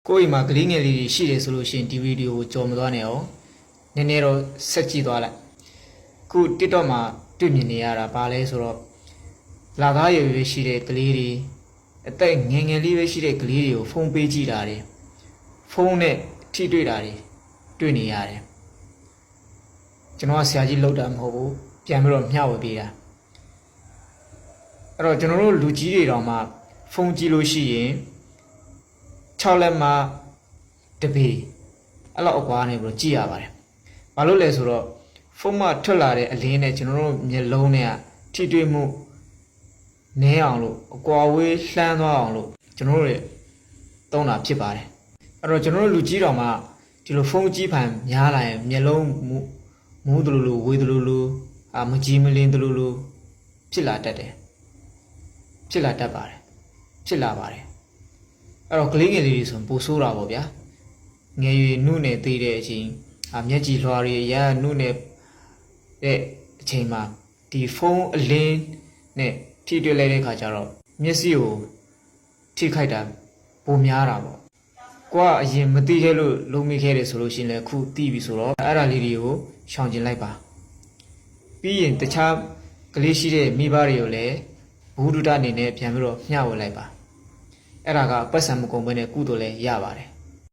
ကိုယ့်အိမ်မှာကလေးငယ်လေးတွေရှိတယ်ဆိုလို့ရှိရင်ဒီဗီဒီယိုကိုကြော်မသွားနဲ့အောင်နည်းနည်းတော့ဆက်ကြည့်သွားလိုက်ခု TikTok မှာတွေ့မြင်နေရတာဘာလဲဆိုတော့လာသားရွယ်ရွယ်ရှိတဲ့ကလေးတွေအသက်ငယ်ငယ်လေးပဲရှိတဲ့ကလေးတွေကိုဖုန်းပေးကြည့်တာတွေဖုန်းနဲ့ထိတွေ့တာတွေတွေ့နေရတယ်ကျွန်တော်ကဆရာကြီးလောက်တာမဟုတ်ဘူးပြန်ပြီးတော့မျှဝေပေးတာအဲ့တော့ကျွန်တော်တို့လူကြီးတွေတောင်မှဖုန်းကြည့်လို့ရှိရင်6လက်မှတပေအဲ့လောက်အကွာနေပြီးတော့ကြည့်ရပါတယ်။ဘာလို့လဲဆိုတော့ဖုန်းမှာထွက်လာတဲ့အလင်းနဲ့ကျွန်တော်တို့မျက်လုံးနဲ့ထိတွေ့မှုနည်းအောင်လို့အကွာဝေးလှမ်းသွားအောင်လို့ကျွန်တော်တို့သုံးတာဖြစ်ပါတယ်။အဲ့တော့ကျွန်တော်တို့လူကြီးတော်မှာဒီလိုဖုန်းကြီးဖန်များလာရင်မျက်လုံးမူးတလူလူဝေးတလူလူမကြီးမလင်းတလူလူဖြစ်လာတတ်တယ်။ဖြစ်လာတတ်ပါတယ်။ဖြစ်လာပါတယ်။အဲ့တော့ကလေးငယ်လေးတွေဆိုပိုဆိုးတာပေါ့ဗျာငယ်ရွယ်နှုတ်နဲ့သေးတဲ့အချိန်မျက်ကြည်လွှာတွေရနှုတ်နဲ့တဲ့အချိန်မှာဒီဖုန်းအလင်းနဲ့ထိတွေ့လိုက်တဲ့ခါကျတော့မျက်စိကိုထိခိုက်တာပိုများတာပေါ့ကိုကအရင်မသိခဲ့လို့လုံးမိခဲ့တယ်ဆိုလို့ရှိရင်လည်းခုသိပြီဆိုတော့အဲ့ဒါလေးတွေကိုရှောင်ကျင်လိုက်ပါပြီးရင်တခြားကလေးရှိတဲ့မိဘတွေကိုလည်းဘုဒ္ဓအနေနဲ့ပြန်ပြီးတော့မျှဝေလိုက်ပါအဲ့ဒါကပတ်စံမကုန်ဘဲနဲ့ကုသိုလ်လည်းရပါတယ်